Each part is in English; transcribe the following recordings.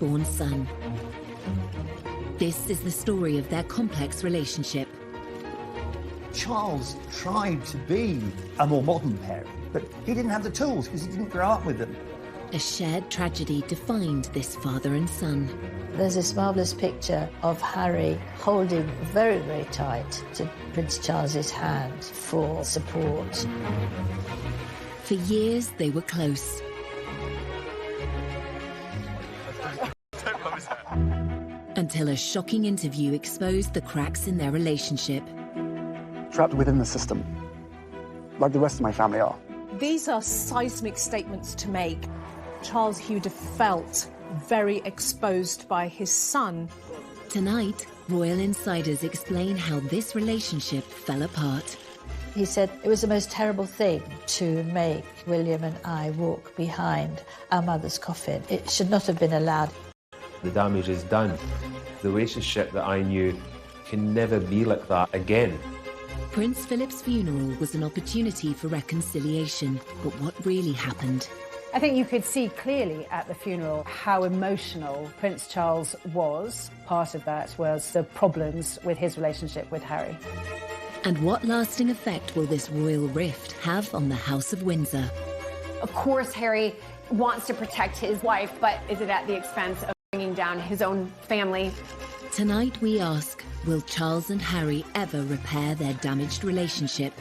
firstborn son. This is the story of their complex relationship. Charles tried to be a more modern parent, but he didn't have the tools because he didn't grow up with them. A shared tragedy defined this father and son. There's this marvellous picture of Harry holding very, very tight to Prince Charles's hand for support. For years, they were close. Until a shocking interview exposed the cracks in their relationship. Trapped within the system, like the rest of my family are. These are seismic statements to make. Charles Hugh felt very exposed by his son. Tonight, royal insiders explain how this relationship fell apart. He said it was the most terrible thing to make William and I walk behind our mother's coffin. It should not have been allowed. The damage is done. The relationship that I knew can never be like that again. Prince Philip's funeral was an opportunity for reconciliation, but what really happened? I think you could see clearly at the funeral how emotional Prince Charles was. Part of that was the problems with his relationship with Harry. And what lasting effect will this royal rift have on the House of Windsor? Of course, Harry wants to protect his wife, but is it at the expense of bringing down his own family? Tonight we ask, will Charles and Harry ever repair their damaged relationship?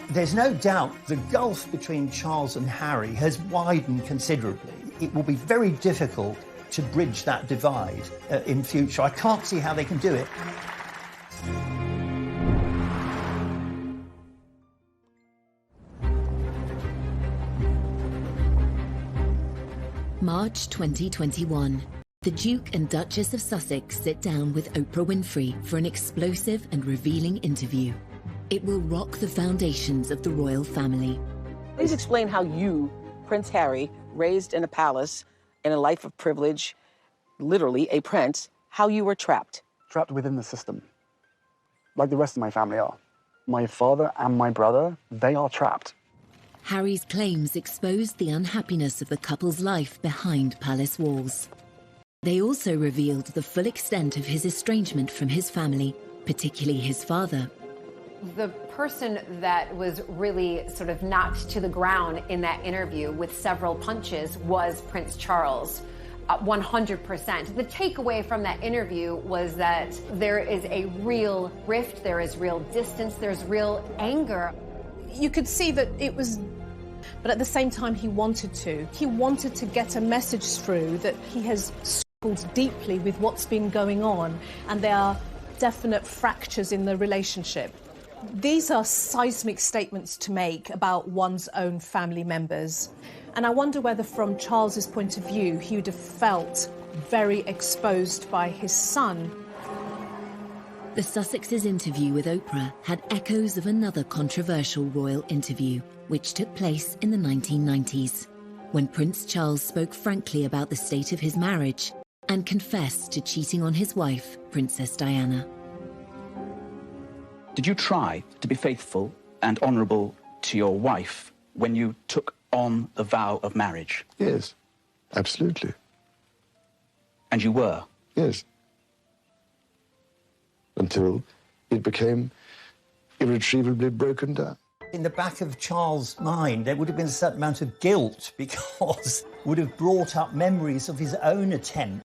There's no doubt the gulf between Charles and Harry has widened considerably. It will be very difficult to bridge that divide in future. I can't see how they can do it. March 2021. The Duke and Duchess of Sussex sit down with Oprah Winfrey for an explosive and revealing interview. It will rock the foundations of the royal family. Please explain how you, Prince Harry, raised in a palace, in a life of privilege, literally a prince, how you were trapped. Trapped within the system, like the rest of my family are. My father and my brother, they are trapped. Harry's claims exposed the unhappiness of the couple's life behind palace walls. They also revealed the full extent of his estrangement from his family, particularly his father. The person that was really sort of knocked to the ground in that interview with several punches was Prince Charles. 100%. The takeaway from that interview was that there is a real rift, there is real distance, there's real anger. You could see that it was, but at the same time he wanted to. He wanted to get a message through that he has struggled deeply with what's been going on, and there are definite fractures in the relationship. These are seismic statements to make about one's own family members. And I wonder whether, from Charles's point of view, he would have felt very exposed by his son. The Sussexes' interview with Oprah had echoes of another controversial royal interview, which took place in the 1990s, when Prince Charles spoke frankly about the state of his marriage and confessed to cheating on his wife, Princess Diana. Did you try to be faithful and honourable to your wife when you took on the vow of marriage? Yes, absolutely. And you were? Yes. Until it became irretrievably broken down. In the back of Charles' mind, there would have been a certain amount of guilt because it would have brought up memories of his own attempt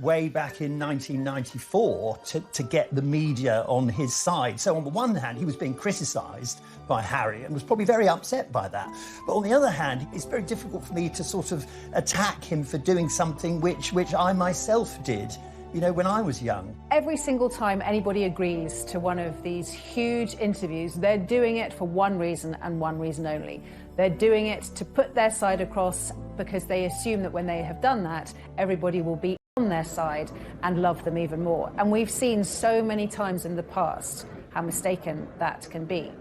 way back in 1994 to get the media on his side. So on the one hand, he was being criticised by Harry and was probably very upset by that. But on the other hand, it's very difficult for me to sort of attack him for doing something which I myself did, you know, when I was young. Every single time anybody agrees to one of these huge interviews, they're doing it for one reason and one reason only. They're doing it to put their side across because they assume that when they have done that, everybody will be on their side and love them even more. And we've seen so many times in the past how mistaken that can be.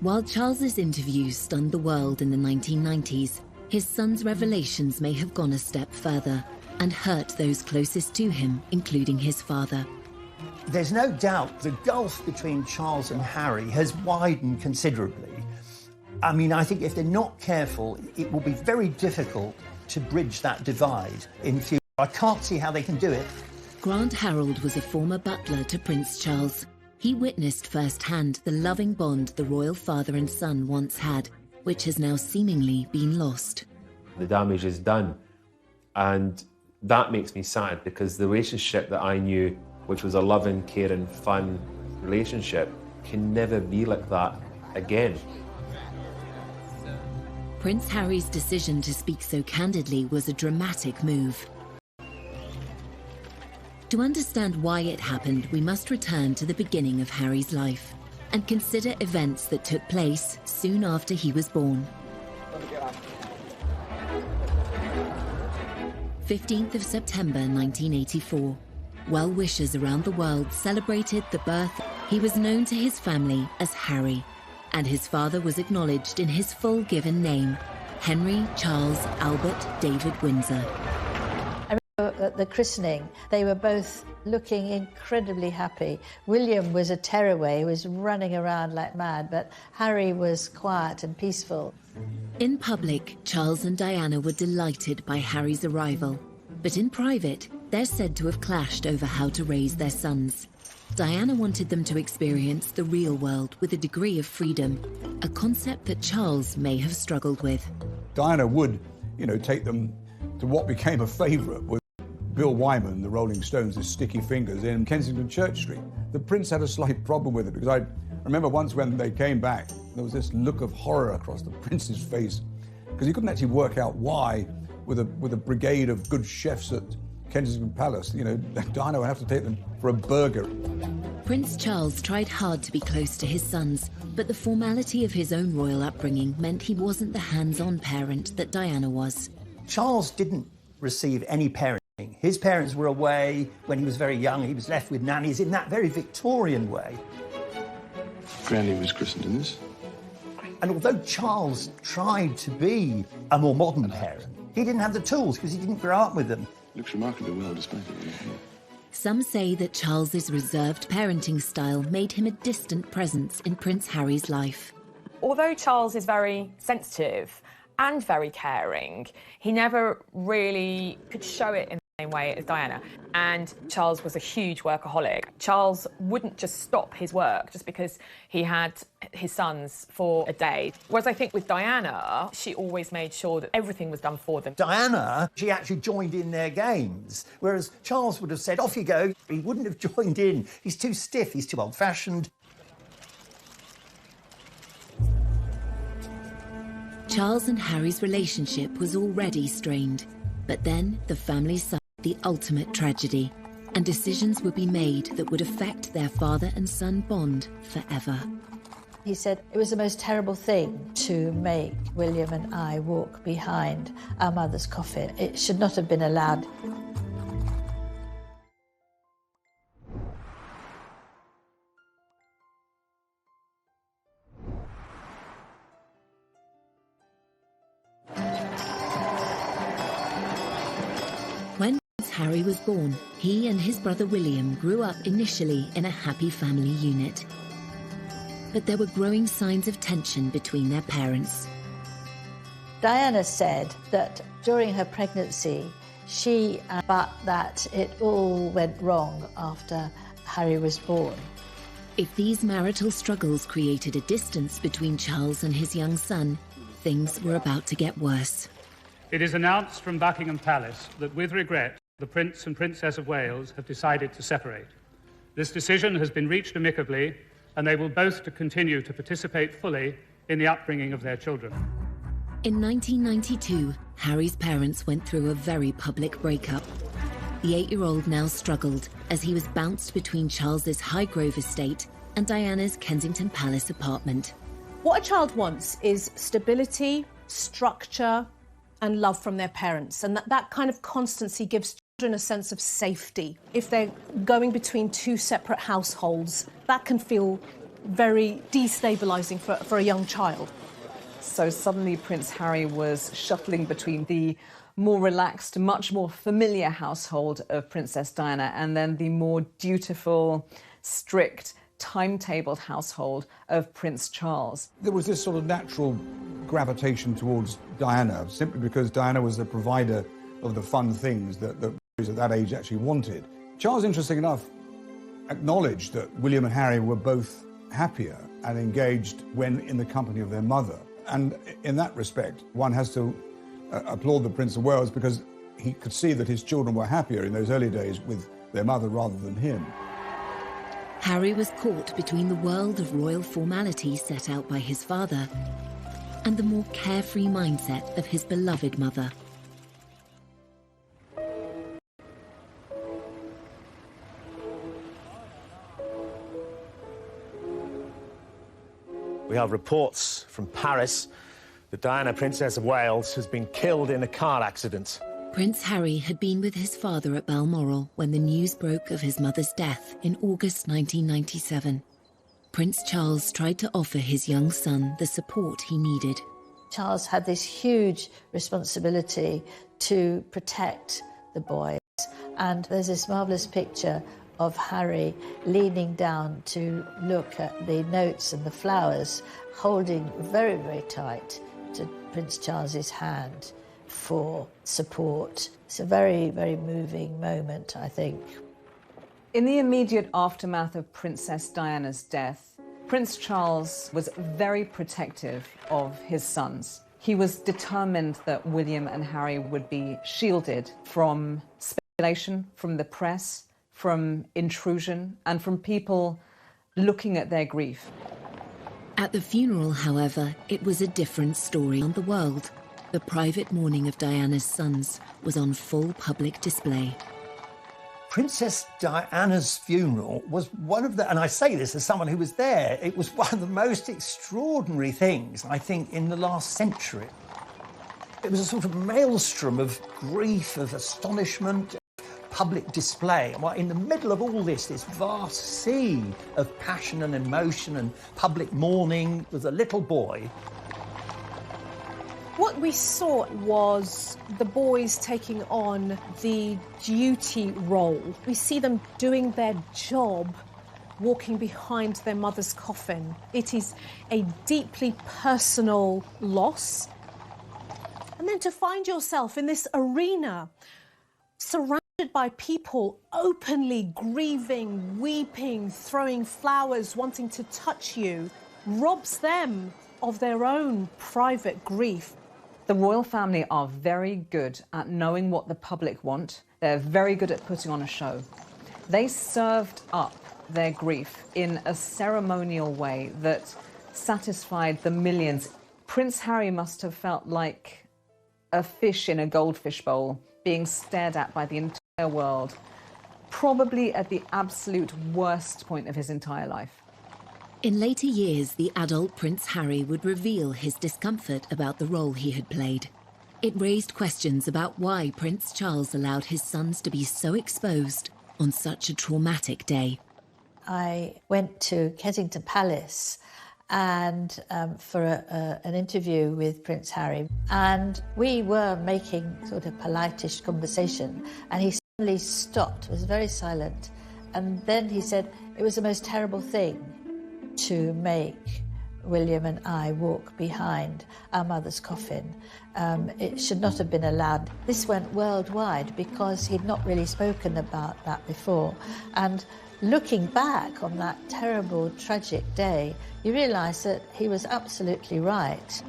While Charles's interviews stunned the world in the 1990s, his son's revelations may have gone a step further and hurt those closest to him, including his father. There's no doubt the gulf between Charles and Harry has widened considerably. I mean, I think if they're not careful, it will be very difficult to bridge that divide in future. I can't see how they can do it. Grant Harold was a former butler to Prince Charles. He witnessed firsthand the loving bond the royal father and son once had, which has now seemingly been lost. The damage is done, and that makes me sad, because the relationship that I knew, which was a loving, caring, fun relationship, can never be like that again. Prince Harry's decision to speak so candidly was a dramatic move. To understand why it happened, we must return to the beginning of Harry's life and consider events that took place soon after he was born. 15th of September 1984. Well-wishers around the world celebrated the birth. He was known to his family as Harry, and his father was acknowledged in his full given name, Henry Charles Albert David Windsor. At the christening, they were both looking incredibly happy. William was a tearaway, he was running around like mad, but Harry was quiet and peaceful. In public, Charles and Diana were delighted by Harry's arrival, but in private, they're said to have clashed over how to raise their sons. Diana wanted them to experience the real world with a degree of freedom, a concept that Charles may have struggled with. Diana would, take them to what became a favourite with Bill Wyman, the Rolling Stones' Sticky Fingers in Kensington Church Street. The Prince had a slight problem with it, because I remember once when they came back, there was this look of horror across the Prince's face, because he couldn't actually work out why, with a brigade of good chefs at Kensington Palace, Diana would have to take them for a burger. Prince Charles tried hard to be close to his sons, but the formality of his own royal upbringing meant he wasn't the hands-on parent that Diana was. Charles didn't receive any parenting. His parents were away when he was very young. He was left with nannies in that very Victorian way. Granny was christened in this. And although Charles tried to be a more modern parent, he didn't have the tools because he didn't grow up with them. Looks remarkably well despite it. Some say that Charles's reserved parenting style made him a distant presence in Prince Harry's life. Although Charles is very sensitive and very caring, he never really could show it in the same way as Diana. And Charles was a huge workaholic. Charles wouldn't just stop his work just because he had his sons for a day. Whereas I think with Diana, she always made sure that everything was done for them. Diana, she actually joined in their games, whereas Charles would have said, off you go. He wouldn't have joined in. He's too stiff, he's too old-fashioned. Charles and Harry's relationship was already strained, but then the family suffered the ultimate tragedy, and decisions would be made that would affect their father and son bond forever. He said it was the most terrible thing to make William and I walk behind our mother's coffin. It should not have been allowed. When Prince Harry was born, he and his brother William grew up initially in a happy family unit. But there were growing signs of tension between their parents. Diana said that during her pregnancy, but that it all went wrong after Harry was born. If these marital struggles created a distance between Charles and his young son, things were about to get worse. It is announced from Buckingham Palace that, with regret, the Prince and Princess of Wales have decided to separate. This decision has been reached amicably, and they will both continue to participate fully in the upbringing of their children. In 1992, Harry's parents went through a very public breakup. The 8-year-old now struggled as he was bounced between Charles's Highgrove estate and Diana's Kensington Palace apartment. What a child wants is stability, structure, and love from their parents, and that kind of constancy gives children a sense of safety. If they're going between two separate households, that can feel very destabilising for a young child. So suddenly Prince Harry was shuttling between the more relaxed, much more familiar household of Princess Diana and then the more dutiful, strict, timetabled household of Prince Charles. There was this sort of natural gravitation towards Diana, simply because Diana was the provider of the fun things that boys at that age actually wanted. Charles, interesting enough, acknowledged that William and Harry were both happier and engaged when in the company of their mother. And in that respect, one has to applaud the Prince of Wales, because he could see that his children were happier in those early days with their mother rather than him. Harry was caught between the world of royal formality set out by his father and the more carefree mindset of his beloved mother. We have reports from Paris that Diana, Princess of Wales, has been killed in a car accident. Prince Harry had been with his father at Balmoral when the news broke of his mother's death in August 1997. Prince Charles tried to offer his young son the support he needed. Charles had this huge responsibility to protect the boys, and there's this marvellous picture of Harry leaning down to look at the notes and the flowers, holding very, very tight to Prince Charles's hand for support. It's a very, very moving moment, I think. In the immediate aftermath of Princess Diana's death, Prince Charles was very protective of his sons. He was determined that William and Harry would be shielded from speculation, from the press, from intrusion, and from people looking at their grief. At the funeral, however, it was a different story on the world. The private mourning of Diana's sons was on full public display. Princess Diana's funeral was one of the, and I say this as someone who was there, it was one of the most extraordinary things, I think, in the last century. It was a sort of maelstrom of grief, of astonishment, public display. Well, in the middle of all this vast sea of passion and emotion and public mourning, was a little boy. What we saw was the boys taking on the duty role. We see them doing their job, walking behind their mother's coffin. It is a deeply personal loss. And then to find yourself in this arena, surrounded by people openly grieving, weeping, throwing flowers, wanting to touch you, robs them of their own private grief. The royal family are very good at knowing what the public want. They're very good at putting on a show. They served up their grief in a ceremonial way that satisfied the millions. Prince Harry must have felt like a fish in a goldfish bowl, being stared at by the entire world, probably at the absolute worst point of his entire life. In later years, the adult Prince Harry would reveal his discomfort about the role he had played. It raised questions about why Prince Charles allowed his sons to be so exposed on such a traumatic day. I went to Kensington Palace and for an interview with Prince Harry, and we were making sort of polite-ish conversation, and he suddenly stopped, was very silent, and then he said, "It was the most terrible thing to make William and I walk behind our mother's coffin. It should not have been allowed." This went worldwide because he'd not really spoken about that before. And looking back on that terrible, tragic day, you realise that he was absolutely right.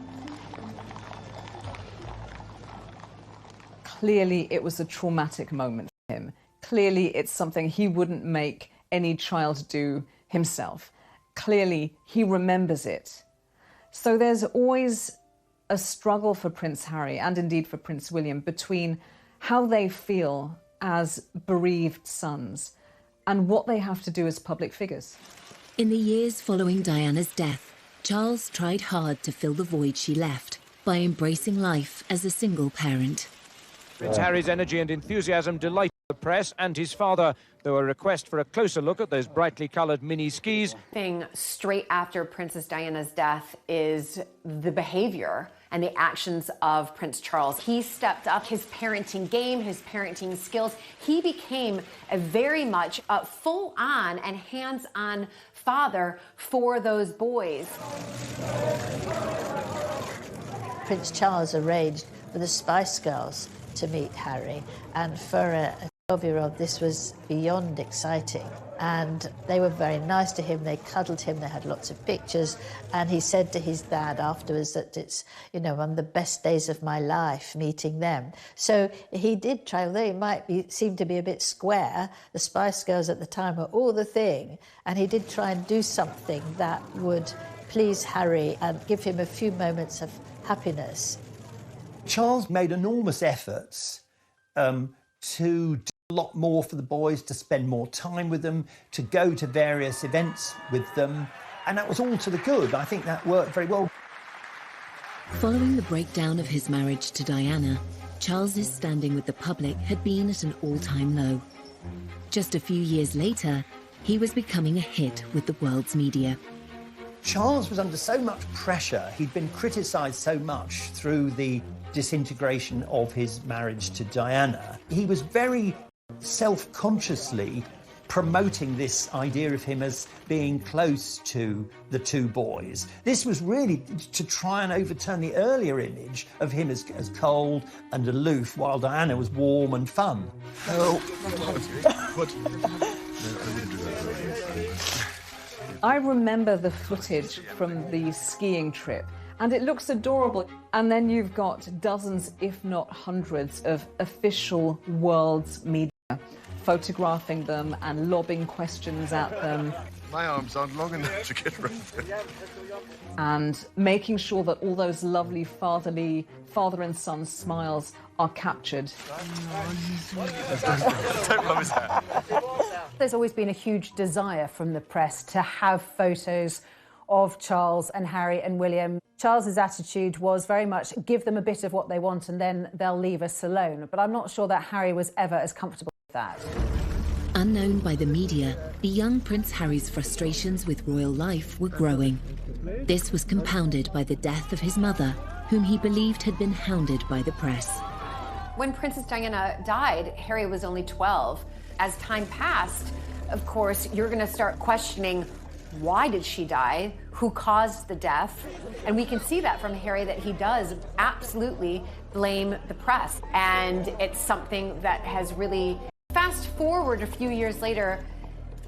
Clearly, it was a traumatic moment for him. Clearly, it's something he wouldn't make any child do himself. Clearly, he remembers it. So there's always a struggle for Prince Harry, and indeed for Prince William, between how they feel as bereaved sons and what they have to do as public figures. In the years following Diana's death, Charles tried hard to fill the void she left by embracing life as a single parent. Prince Harry's energy and enthusiasm delighted the press and his father, though a request for a closer look at those brightly coloured mini skis. Thing straight after Princess Diana's death is the behavior and the actions of Prince Charles. He stepped up his parenting game, his parenting skills. He became a very much full-on and hands-on father for those boys. Prince Charles arranged for the Spice Girls to meet Harry, and for a 12-year-old this was beyond exciting. And they were very nice to him, they cuddled him, they had lots of pictures, and he said to his dad afterwards that it's, you know, one of the best days of my life meeting them. So he did try, although he might seem to be a bit square, the Spice Girls at the time were all the thing, and he did try and do something that would please Harry and give him a few moments of happiness. Charles made enormous efforts to do a lot more for the boys, to spend more time with them, to go to various events with them, and that was all to the good. I think that worked very well. Following the breakdown of his marriage to Diana, Charles's standing with the public had been at an all-time low. Just a few years later, he was becoming a hit with the world's media. Charles was under so much pressure. He'd been criticised so much through the disintegration of his marriage to Diana. He was very self-consciously promoting this idea of him as being close to the two boys. This was really to try and overturn the earlier image of him as cold and aloof, while Diana was warm and fun. Oh. I remember the footage from the skiing trip, and it looks adorable. And then you've got dozens, if not hundreds, of official world's media photographing them and lobbing questions at them. My arms aren't long enough to get around it. And making sure that all those lovely father and son smiles are captured. Don't love his hat. There's always been a huge desire from the press to have photos of Charles and Harry and William. Charles's attitude was very much give them a bit of what they want and then they'll leave us alone. But I'm not sure that Harry was ever as comfortable with that. Unknown by the media, the young Prince Harry's frustrations with royal life were growing. This was compounded by the death of his mother, whom he believed had been hounded by the press. When Princess Diana died, Harry was only 12. As time passed, of course, you're going to start questioning, why did she die? Who caused the death? And we can see that from Harry, that he does absolutely blame the press. And it's something that has really, fast forward a few years later,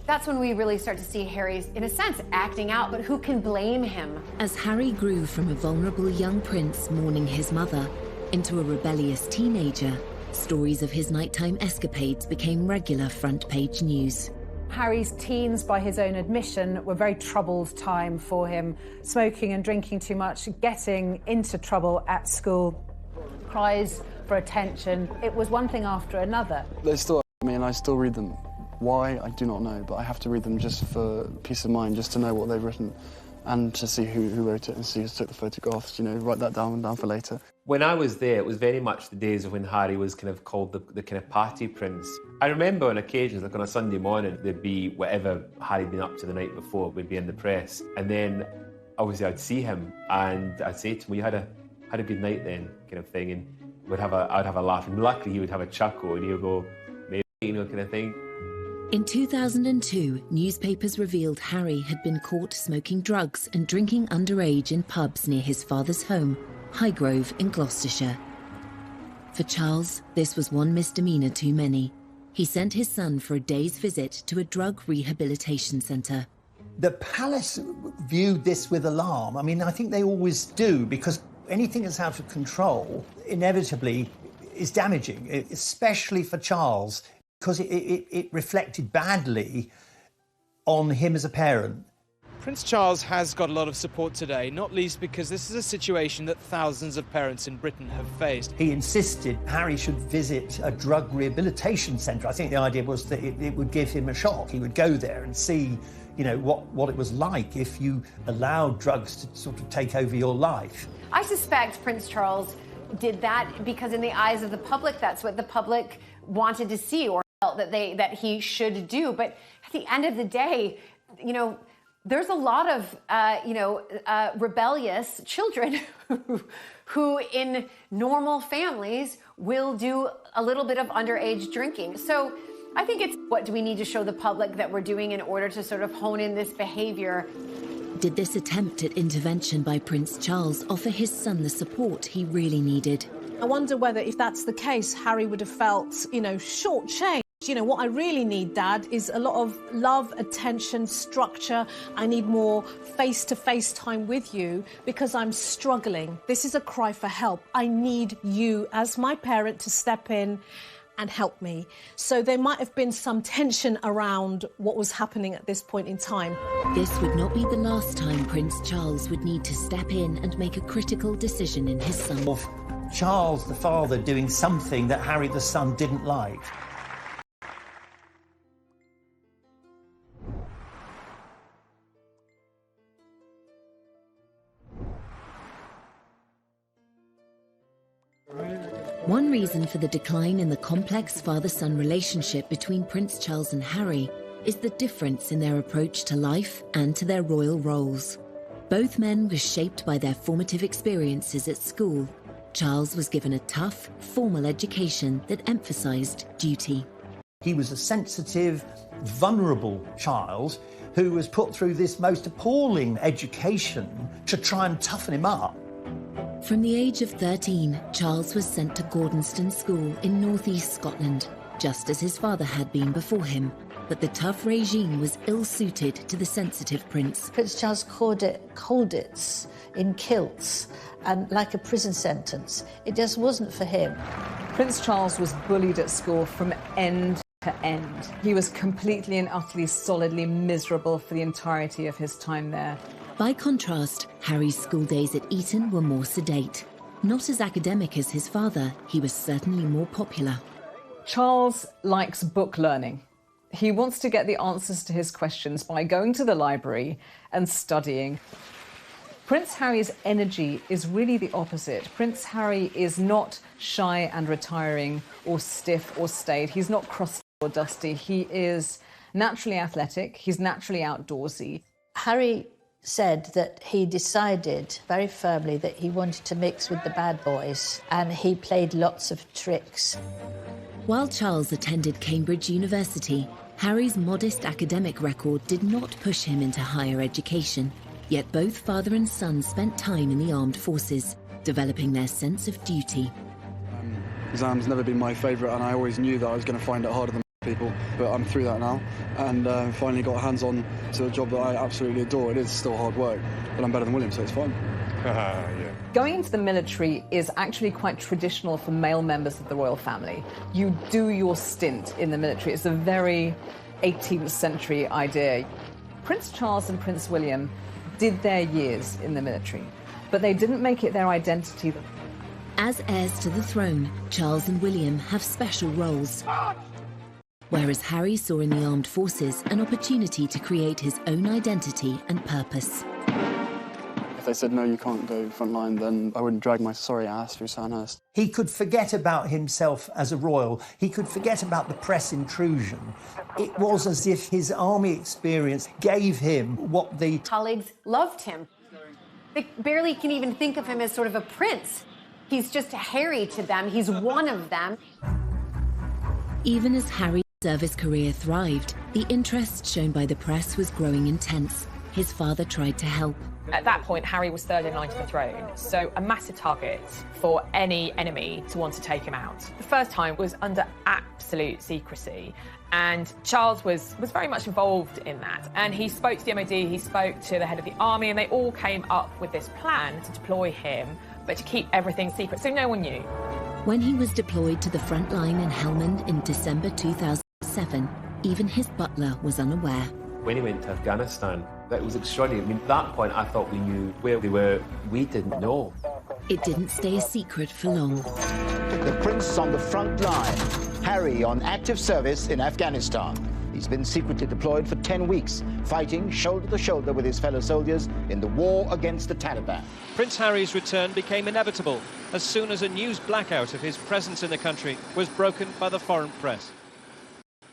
that's when we really start to see Harry, in a sense, acting out, but who can blame him? As Harry grew from a vulnerable young prince mourning his mother into a rebellious teenager, stories of his nighttime escapades became regular front-page news. Harry's teens, by his own admission, were a very troubled time for him. Smoking and drinking too much, getting into trouble at school, cries for attention. It was one thing after another. They still me and I still read them. Why, I do not know, but I have to read them just for peace of mind, just to know what they've written and to see who wrote it and see who took the photographs, you know, write that down for later. When I was there, it was very much the days of when Harry was kind of called the kind of party prince. I remember on occasions, like on a Sunday morning, there'd be whatever Harry'd been up to the night before would be in the press. And then, obviously, I'd see him and I'd say to him, well, you had a good night then, kind of thing. And I'd have a laugh. And luckily, he would have a chuckle and he would go, maybe, you know, kind of thing. In 2002, newspapers revealed Harry had been caught smoking drugs and drinking underage in pubs near his father's home, Highgrove in Gloucestershire. For Charles, this was one misdemeanour too many. He sent his son for a day's visit to a drug rehabilitation centre. The palace viewed this with alarm. I mean, I think they always do, because anything that's out of control inevitably is damaging, especially for Charles, because it reflected badly on him as a parent. Prince Charles has got a lot of support today, not least because this is a situation that thousands of parents in Britain have faced. He insisted Harry should visit a drug rehabilitation centre. I think the idea was that it would give him a shock. He would go there and see, you know, what it was like if you allowed drugs to sort of take over your life. I suspect Prince Charles did that because in the eyes of the public, that's what the public wanted to see, or felt that he should do. But at the end of the day, you know, there's a lot of rebellious children who in normal families will do a little bit of underage drinking. So I think it's what do we need to show the public that we're doing in order to sort of hone in this behavior. Did this attempt at intervention by Prince Charles offer his son the support he really needed? I wonder whether, if that's the case, Harry would have felt, you know, shortchanged. You know, what I really need, Dad, is a lot of love, attention, structure. I need more face-to-face time with you because I'm struggling. This is a cry for help. I need you as my parent to step in and help me. So there might have been some tension around what was happening at this point in time. This would not be the last time Prince Charles would need to step in and make a critical decision in his son. Of Charles, the father, doing something that Harry, the son, didn't like. One reason for the decline in the complex father-son relationship between Prince Charles and Harry is the difference in their approach to life and to their royal roles. Both men were shaped by their formative experiences at school. Charles was given a tough, formal education that emphasized duty. He was a sensitive, vulnerable child who was put through this most appalling education to try and toughen him up. From the age of 13, Charles was sent to Gordonston School in northeast Scotland, just as his father had been before him. But the tough regime was ill-suited to the sensitive prince. Prince Charles called it Colditz in kilts, and like a prison sentence. It just wasn't for him. Prince Charles was bullied at school from end to end. He was completely and utterly, solidly miserable for the entirety of his time there. By contrast, Harry's school days at Eton were more sedate. Not as academic as his father, he was certainly more popular. Charles likes book learning. He wants to get the answers to his questions by going to the library and studying. Prince Harry's energy is really the opposite. Prince Harry is not shy and retiring or stiff or staid. He's not crusty or dusty. He is naturally athletic. He's naturally outdoorsy. Harry said that he decided very firmly that he wanted to mix with the bad boys, and he played lots of tricks. While Charles attended Cambridge University, Harry's modest academic record did not push him into higher education. Yet both father and son spent time in the armed forces, developing their sense of duty. Exams never been my favourite, and I always knew that I was going to find it harder than people, but I'm through that now, and finally got hands-on to a job that I absolutely adore. It is still hard work, but I'm better than William, so it's fine. Yeah. Going into the military is actually quite traditional for male members of the royal family. You do your stint in the military. It's a very 18th century idea. Prince Charles and Prince William did their years in the military, but they didn't make it their identity. As heirs to the throne, Charles and William have special roles. Whereas Harry saw in the armed forces an opportunity to create his own identity and purpose. If they said, no, you can't go frontline, then I wouldn't drag my sorry ass through Sandhurst. He could forget about himself as a royal. He could forget about the press intrusion. It was as if his army experience gave him what the colleagues loved him. They barely can even think of him as sort of a prince. He's just Harry to them. He's one of them. Even as Harry's service career thrived, the interest shown by the press was growing intense. His father tried to help. At that point, Harry was third in line to the throne, so a massive target for any enemy to want to take him out. The first time was under absolute secrecy, and Charles was very much involved in that. And he spoke to the MOD, he spoke to the head of the army, and they all came up with this plan to deploy him, but to keep everything secret, so no one knew. When he was deployed to the front line in Helmand in December 2007, even his butler was unaware. When he went to Afghanistan, that was extraordinary. I mean, at that point, I thought we knew where they were. We didn't know. It didn't stay a secret for long. The prince on the front line, Harry on active service in Afghanistan. He's been secretly deployed for 10 weeks, fighting shoulder to shoulder with his fellow soldiers in the war against the Taliban. Prince Harry's return became inevitable as soon as a news blackout of his presence in the country was broken by the foreign press.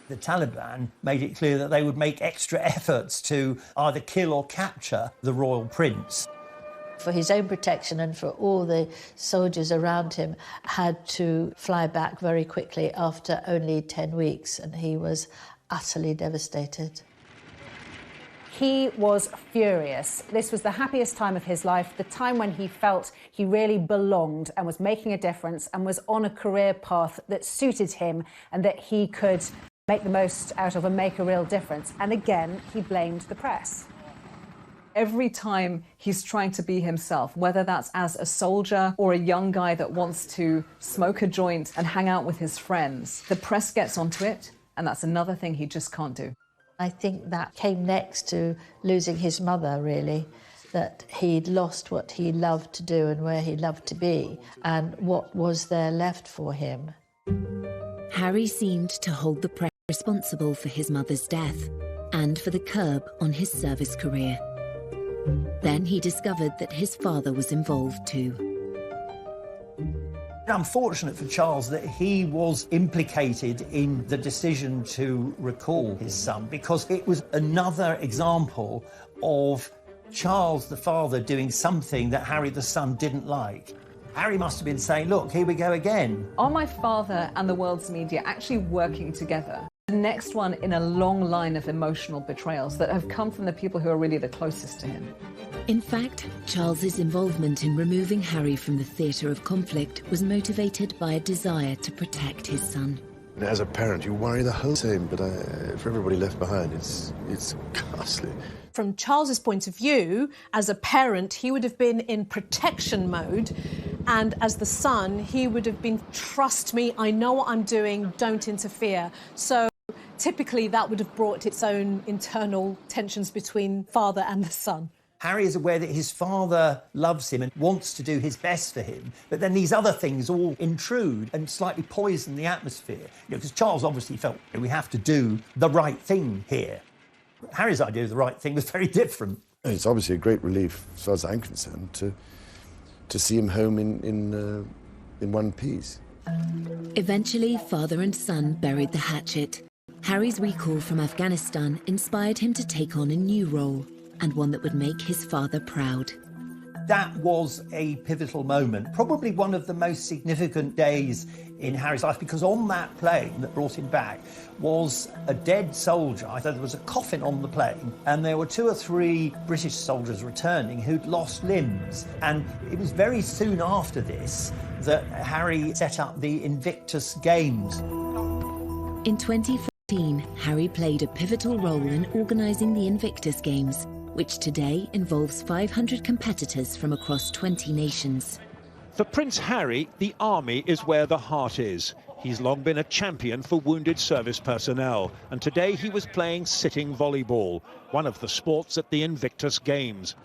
The Taliban made it clear that they would make extra efforts to either kill or capture the royal prince. For his own protection and for all the soldiers around him, had to fly back very quickly after only 10 weeks, and he was utterly devastated. He was furious. This was the happiest time of his life, the time when he felt he really belonged and was making a difference and was on a career path that suited him and that he could make the most out of and make a real difference. And again, he blamed the press. Every time he's trying to be himself, whether that's as a soldier or a young guy that wants to smoke a joint and hang out with his friends, the press gets onto it, and that's another thing he just can't do. I think that came next to losing his mother, really, that he'd lost what he loved to do and where he loved to be, and what was there left for him. Harry seemed to hold the press responsible for his mother's death and for the curb on his service career. Then he discovered that his father was involved too. Unfortunate for Charles that he was implicated in the decision to recall his son, because it was another example of Charles the father doing something that Harry the son didn't like. Harry must have been saying, look, here we go again. Are my father and the world's media actually working together? The next one in a long line of emotional betrayals that have come from the people who are really the closest to him. In fact, Charles's involvement in removing Harry from the theatre of conflict was motivated by a desire to protect his son. As a parent, you worry the whole time, but for everybody left behind, it's ghastly. From Charles's point of view, as a parent, he would have been in protection mode, and as the son, he would have been, trust me, I know what I'm doing, don't interfere. So typically that would have brought its own internal tensions between father and the son. Harry is aware that his father loves him and wants to do his best for him, but then these other things all intrude and slightly poison the atmosphere. Because Charles obviously felt we have to do the right thing here. Harry's idea of the right thing was very different. It's obviously a great relief, as far as I'm concerned, to see him home in one piece. Eventually, father and son buried the hatchet. Harry's recall from Afghanistan inspired him to take on a new role, and one that would make his father proud. That was a pivotal moment, probably one of the most significant days in Harry's life, because on that plane that brought him back was a dead soldier. I thought there was a coffin on the plane, and there were 2 or 3 British soldiers returning who'd lost limbs. And it was very soon after this that Harry set up the Invictus Games. In 2014, Harry played a pivotal role in organising the Invictus Games, which today involves 500 competitors from across 20 nations. For Prince Harry, the army is where the heart is. He's long been a champion for wounded service personnel, and today he was playing sitting volleyball, one of the sports at the Invictus Games.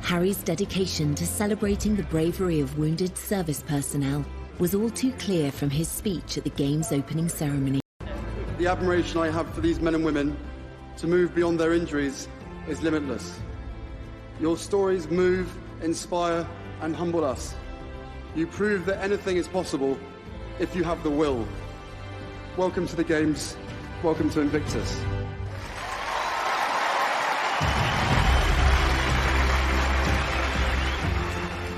Harry's dedication to celebrating the bravery of wounded service personnel was all too clear from his speech at the Games opening ceremony. The admiration I have for these men and women to move beyond their injuries is limitless. Your stories move, inspire, and humble us. You prove that anything is possible if you have the will. Welcome to the Games. Welcome to Invictus.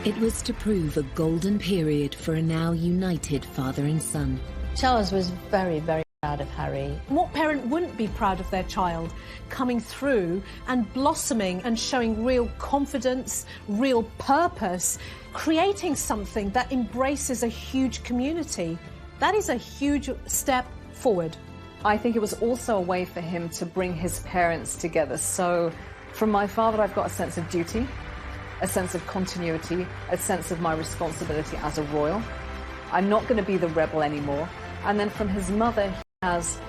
It was to prove a golden period for a now united father and son. Charles was very, very proud of Harry. What parent wouldn't be proud of their child coming through and blossoming and showing real confidence, real purpose, creating something that embraces a huge community? That is a huge step forward. I think it was also a way for him to bring his parents together. So from my father, I've got a sense of duty, a sense of continuity, a sense of my responsibility as a royal. I'm not going to be the rebel anymore. And then from his mother, he has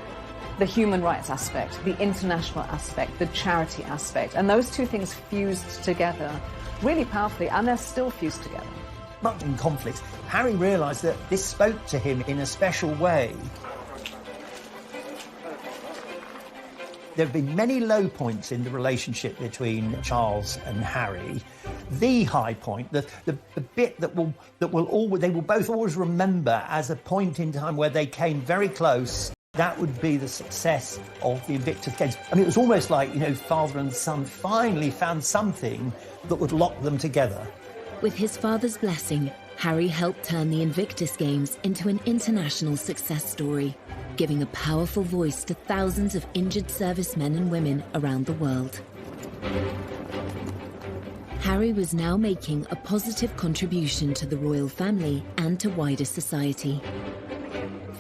the human rights aspect, the international aspect, the charity aspect. And those two things fused together really powerfully, and they're still fused together. Much in conflicts, Harry realised that this spoke to him in a special way. There have been many low points in the relationship between Charles and Harry. The high point, the bit they will both always remember as a point in time where they came very close. That would be the success of the Invictus Games. I mean, it was almost like, father and son finally found something that would lock them together. With his father's blessing, Harry helped turn the Invictus Games into an international success story, giving a powerful voice to thousands of injured servicemen and women around the world. Harry was now making a positive contribution to the royal family and to wider society.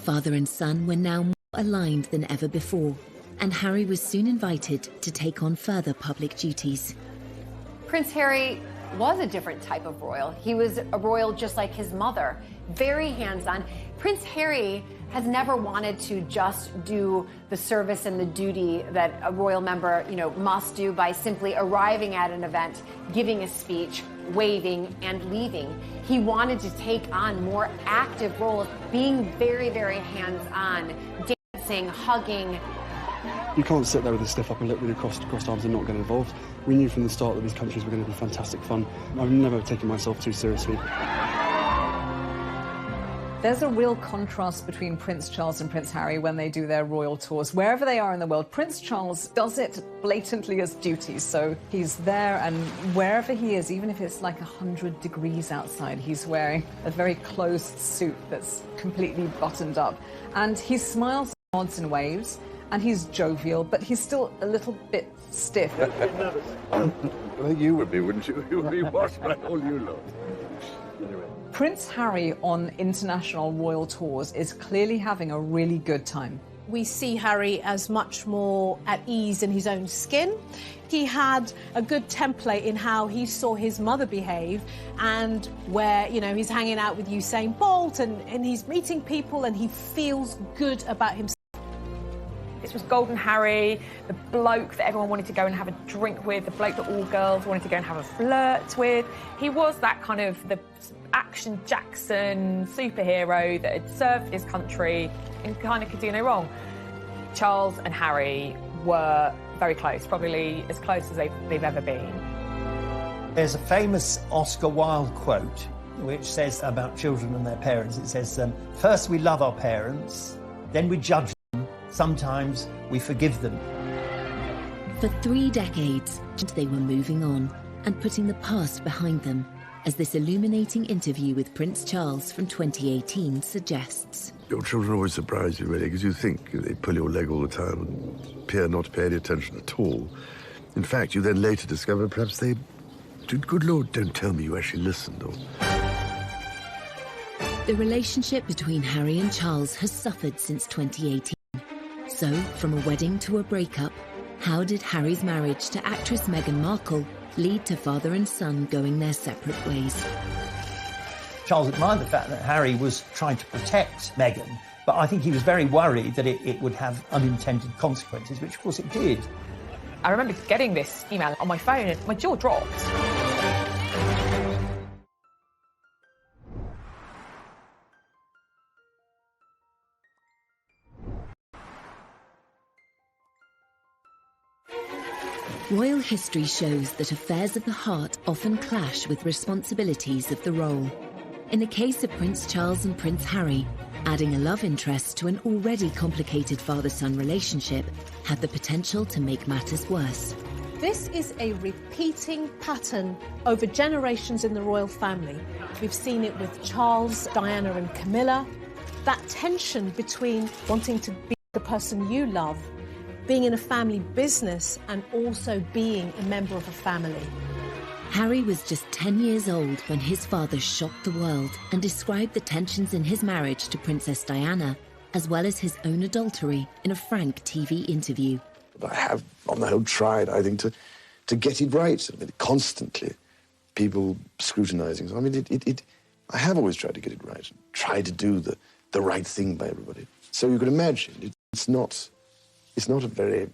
Father and son were now more aligned than ever before, and Harry was soon invited to take on further public duties. Prince Harry was a different type of royal. He was a royal just like his mother, very hands-on. Prince Harry has never wanted to just do the service and the duty that a royal member, must do by simply arriving at an event, giving a speech, waving, and leaving. He wanted to take on more active roles, being very, very hands-on, dancing, hugging. You can't sit there with a stiff upper lip with your crossed arms and not get involved. We knew from the start that these countries were going to be fantastic fun. I've never taken myself too seriously. There's a real contrast between Prince Charles and Prince Harry when they do their royal tours. Wherever they are in the world, Prince Charles does it blatantly as duty. So he's there, and wherever he is, even if it's like 100 degrees outside, he's wearing a very closed suit that's completely buttoned up. And he smiles, nods and waves, and he's jovial, but he's still a little bit stiff. I think you would be, wouldn't you? You would be watched by all you lot. Prince Harry on international royal tours is clearly having a really good time. We see Harry as much more at ease in his own skin. He had a good template in how he saw his mother behave, and where, he's hanging out with Usain Bolt and he's meeting people and he feels good about himself. This was Golden Harry, the bloke that everyone wanted to go and have a drink with, the bloke that all girls wanted to go and have a flirt with. He was that kind of the action Jackson superhero that had served his country and kind of could do no wrong. Charles and Harry were very close, probably as close as they've ever been. There's a famous Oscar Wilde quote which says about children and their parents. It says, first we love our parents, then we judge them, sometimes we forgive them. For 3 decades, they were moving on and putting the past behind them, as this illuminating interview with Prince Charles from 2018 suggests. Your children always surprise you, really, because you think they pull your leg all the time and appear not to pay any attention at all. In fact, you then later discover perhaps they did, good Lord, don't tell me you actually listened. Or... The relationship between Harry and Charles has suffered since 2018. So, from a wedding to a breakup, how did Harry's marriage to actress Meghan Markle lead to father and son going their separate ways? Charles admired the fact that Harry was trying to protect Meghan, but I think he was very worried that it would have unintended consequences, which of course it did. I remember getting this email on my phone and my jaw dropped. Royal history shows that affairs of the heart often clash with responsibilities of the role. In the case of Prince Charles and Prince Harry, adding a love interest to an already complicated father-son relationship had the potential to make matters worse. This is a repeating pattern over generations in the royal family. We've seen it with Charles, Diana and Camilla. That tension between wanting to be the person you love, being in a family business, and also being a member of a family. Harry was just 10 years old when his father shocked the world and described the tensions in his marriage to Princess Diana, as well as his own adultery, in a frank TV interview. I have, on the whole, tried, I think, to get it right. I mean, constantly, people scrutinising. So, I mean, I have always tried to get it right, try to do the right thing by everybody. So you can imagine, it's not a very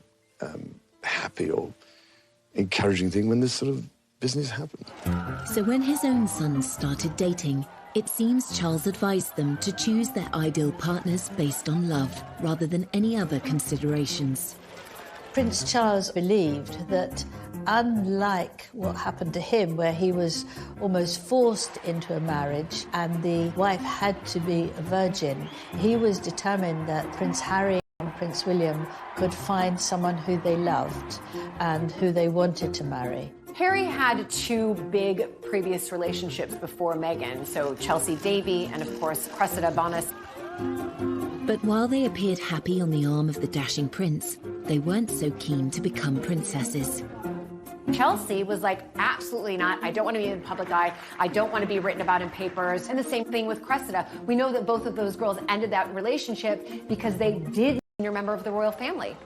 happy or encouraging thing when this sort of business happened. So when his own sons started dating, it seems Charles advised them to choose their ideal partners based on love, rather than any other considerations. Prince Charles believed that, unlike what happened to him, where he was almost forced into a marriage and the wife had to be a virgin, he was determined that Prince Harry Prince William could find someone who they loved and who they wanted to marry. Harry had two big previous relationships before Meghan, so Chelsea Davy and, of course, Cressida Bonas. But while they appeared happy on the arm of the dashing prince, they weren't so keen to become princesses. Chelsea was like, absolutely not. I don't want to be in the public eye. I don't want to be written about in papers. And the same thing with Cressida. We know that both of those girls ended that relationship because they did a member of the royal family.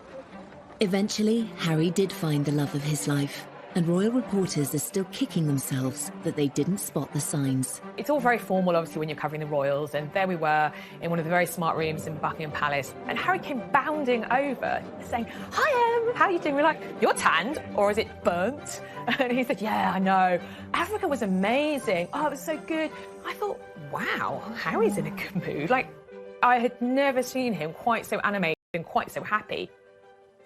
Eventually, Harry did find the love of his life, and royal reporters are still kicking themselves that they didn't spot the signs. It's all very formal, obviously, when you're covering the royals, and there we were in one of the very smart rooms in Buckingham Palace, and Harry came bounding over, saying, "Hi, Em, how are you doing?" We're like, "You're tanned, or is it burnt?" And he said, "Yeah, I know. Africa was amazing. Oh, it was so good." I thought, wow, Harry's in a good mood. Like, I had never seen him quite so animated and quite so happy.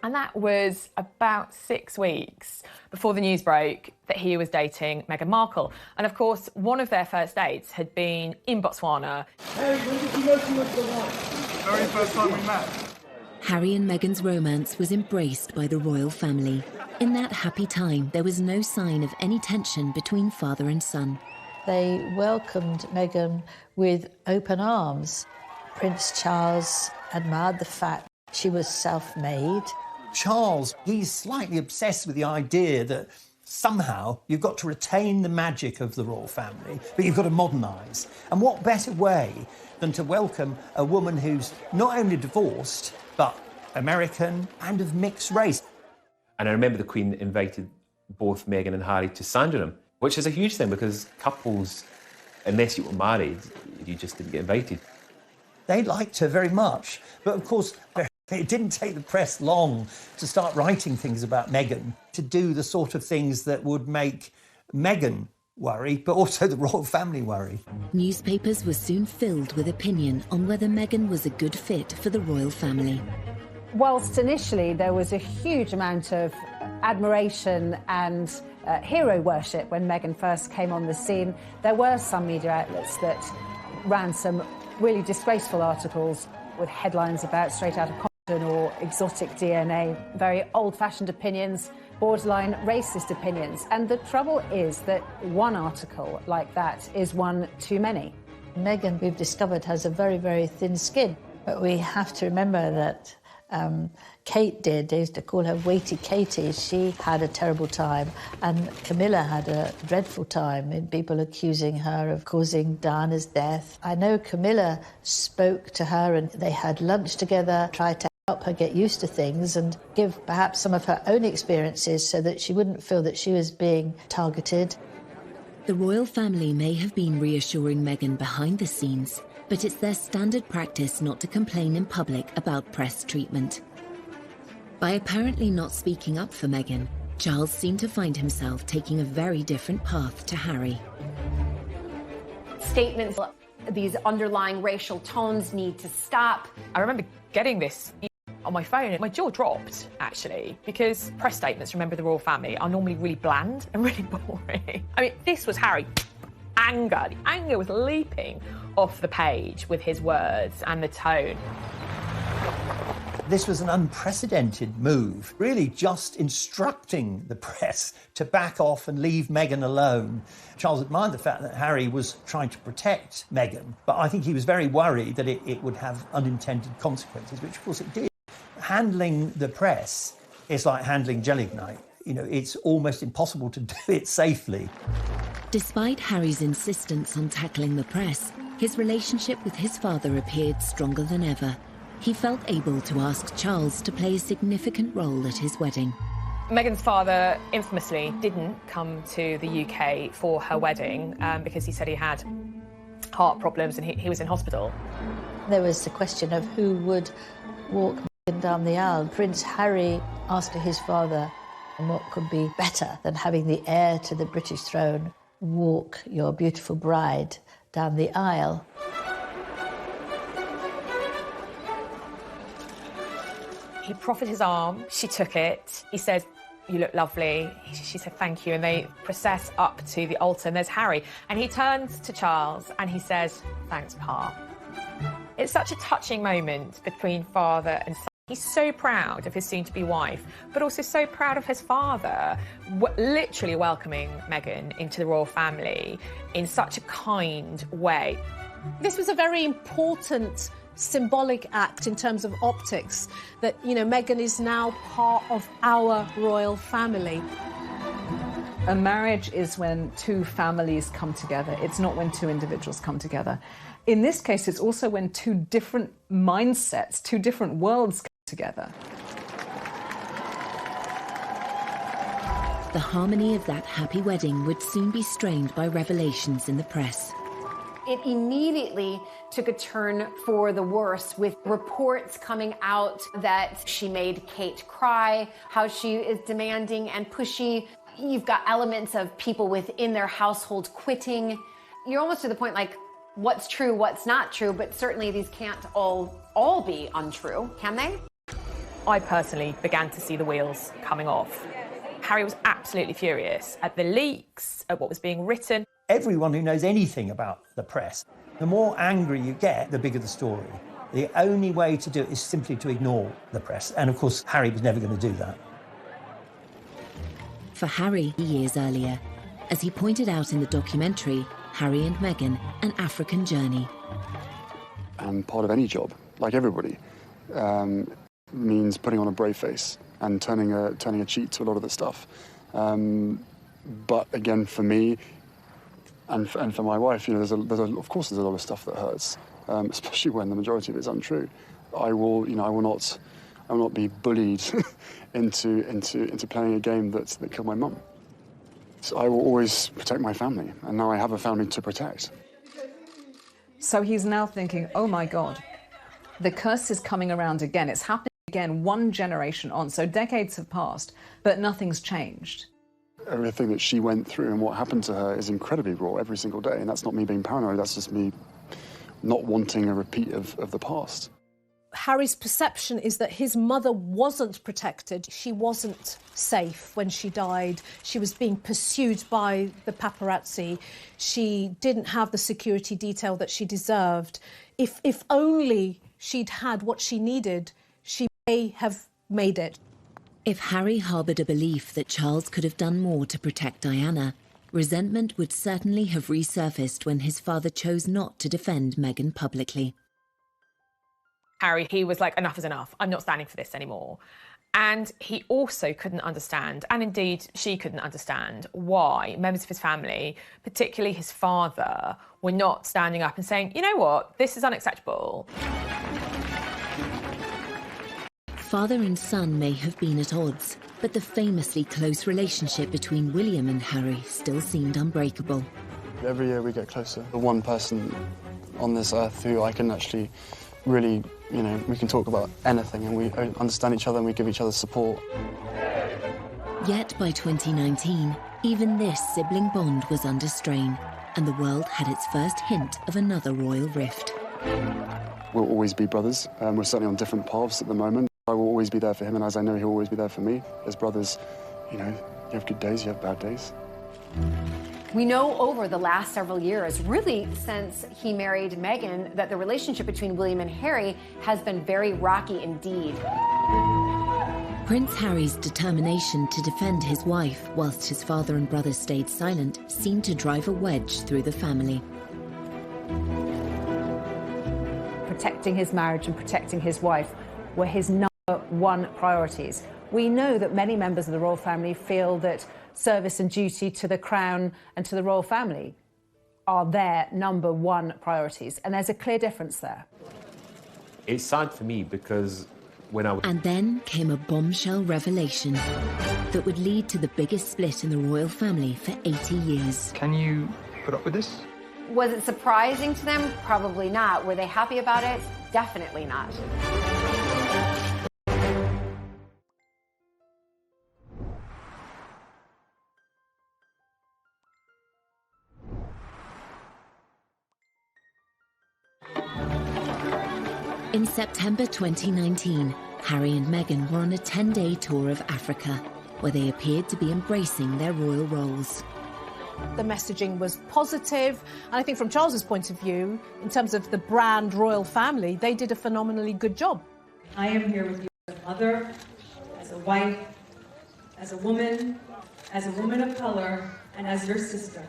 And that was about 6 weeks before the news broke that he was dating Meghan Markle. And of course, one of their first dates had been in Botswana. Hey, when did you know she was the one? Very first time we met. Harry and Meghan's romance was embraced by the royal family. In that happy time, there was no sign of any tension between father and son. They welcomed Meghan with open arms. Prince Charles admired the fact she was self-made. Charles, he's slightly obsessed with the idea that somehow you've got to retain the magic of the royal family, but you've got to modernise. And what better way than to welcome a woman who's not only divorced, but American and of mixed race. And I remember the Queen invited both Meghan and Harry to Sandringham, which is a huge thing because couples, unless you were married, you just didn't get invited. They liked her very much, but of course, it didn't take the press long to start writing things about Meghan, to do the sort of things that would make Meghan worry, but also the royal family worry. Newspapers were soon filled with opinion on whether Meghan was a good fit for the royal family. Whilst initially there was a huge amount of admiration and hero worship when Meghan first came on the scene, there were some media outlets that ran some really disgraceful articles with headlines about straight out of Compton or exotic DNA, very old-fashioned opinions, borderline racist opinions. And the trouble is that one article like that is one too many. Meghan, we've discovered, has a very, very thin skin. But we have to remember that Kate did. They used to call her Weighty Katie. She had a terrible time, and Camilla had a dreadful time in people accusing her of causing Diana's death. I know Camilla spoke to her and they had lunch together, tried to help her get used to things and give perhaps some of her own experiences so that she wouldn't feel that she was being targeted. The royal family may have been reassuring Meghan behind the scenes, but it's their standard practice not to complain in public about press treatment. By apparently not speaking up for Meghan, Charles seemed to find himself taking a very different path to Harry. Statements, these underlying racial tones need to stop. I remember getting this on my phone and my jaw dropped, actually, because press statements from members of the royal family are normally really bland and really boring. I mean, this was Harry. Anger. The anger was leaping off the page with his words and the tone. This was an unprecedented move, really just instructing the press to back off and leave Meghan alone. Charles admired the fact that Harry was trying to protect Meghan, but I think he was very worried that it would have unintended consequences, which of course it did. Handling the press is like handling gelignite. You know, it's almost impossible to do it safely. Despite Harry's insistence on tackling the press, his relationship with his father appeared stronger than ever. He felt able to ask Charles to play a significant role at his wedding. Meghan's father infamously didn't come to the UK for her wedding because he said he had heart problems and he was in hospital. There was the question of who would walk Meghan down the aisle. Prince Harry asked his father, and what could be better than having the heir to the British throne walk your beautiful bride down the aisle? He proffered his arm, she took it. He said, "You look lovely." She said, "Thank you." And they process up to the altar, and there's Harry. And he turns to Charles and he says, "Thanks, Pa." It's such a touching moment between father and son. He's so proud of his soon-to-be wife, but also so proud of his father, literally welcoming Meghan into the royal family in such a kind way. This was a very important symbolic act in terms of optics, that, you know, Meghan is now part of our royal family. A marriage is when two families come together. It's not when two individuals come together. In this case, it's also when two different mindsets, two different worlds come together. The harmony of that happy wedding would soon be strained by revelations in the press. It immediately took a turn for the worse, with reports coming out that she made Kate cry, how she is demanding and pushy. You've got elements of people within their household quitting. You're almost to the point, like, what's true, what's not true, but certainly these can't all be untrue, can they? I personally began to see the wheels coming off. Harry was absolutely furious at the leaks, at what was being written. Everyone who knows anything about the press, the more angry you get, the bigger the story. The only way to do it is simply to ignore the press. And of course, Harry was never going to do that. For Harry, years earlier, as he pointed out in the documentary, Harry and Meghan, An African Journey. And part of any job, like everybody, means putting on a brave face and turning a cheek to a lot of the stuff. But again, for me, and for my wife, you know, of course there's a lot of stuff that hurts, especially when the majority of it is untrue. I will not be bullied into playing a game that killed my mum. So I will always protect my family, and now I have a family to protect. So he's now thinking, oh my God, the curse is coming around again. It's happening again, one generation on. So decades have passed, but nothing's changed. Everything that she went through and what happened to her is incredibly raw every single day. And that's not me being paranoid, that's just me not wanting a repeat of the past. Harry's perception is that his mother wasn't protected. She wasn't safe when she died. She was being pursued by the paparazzi. She didn't have the security detail that she deserved. If only she'd had what she needed, she may have made it. If Harry harboured a belief that Charles could have done more to protect Diana, resentment would certainly have resurfaced when his father chose not to defend Meghan publicly. Harry, he was like, enough is enough. I'm not standing for this anymore. And he also couldn't understand, and indeed she couldn't understand, why members of his family, particularly his father, were not standing up and saying, you know what, this is unacceptable. Father and son may have been at odds, but the famously close relationship between William and Harry still seemed unbreakable. Every year we get closer. The one person on this earth who I can actually really, you know, we can talk about anything and we understand each other and we give each other support. Yet by 2019, even this sibling bond was under strain, and the world had its first hint of another royal rift. We'll always be brothers. We're certainly on different paths at the moment. I will always be there for him, and as I know he'll always be there for me. As brothers, you know, you have good days, you have bad days. We know over the last several years, really since he married Meghan, that the relationship between William and Harry has been very rocky indeed. Prince Harry's determination to defend his wife whilst his father and brother stayed silent seemed to drive a wedge through the family. Protecting his marriage and protecting his wife were his number one priorities. We know that many members of the royal family feel that service and duty to the crown and to the royal family are their number one priorities, and there's a clear difference there. It's sad for me because when I was... And then came a bombshell revelation that would lead to the biggest split in the royal family for 80 years. Can you put up with this? Was it surprising to them? Probably not. Were they happy about it? Definitely not. In September 2019, Harry and Meghan were on a 10-day tour of Africa, where they appeared to be embracing their royal roles. The messaging was positive, and I think from Charles's point of view, in terms of the brand royal family, they did a phenomenally good job. I am here with you. mother, as a wife, as a woman of color, and as your sister.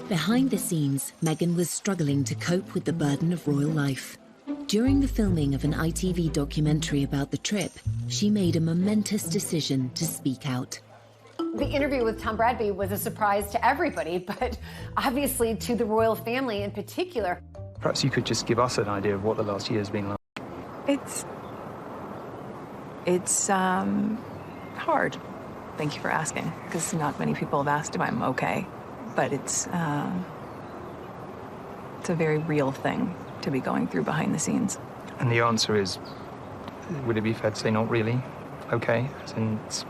Behind the scenes, Meghan was struggling to cope with the burden of royal life. During the filming of an ITV documentary about the trip, she made a momentous decision to speak out. The interview with Tom Bradby was a surprise to everybody, but obviously to the royal family in particular. Perhaps you could just give us an idea of what the last year has been like. It's hard. Thank you for asking, because not many people have asked if I'm okay. But it's a very real thing to be going through behind the scenes. And the answer is, would it be fair to say not really okay? As in, it's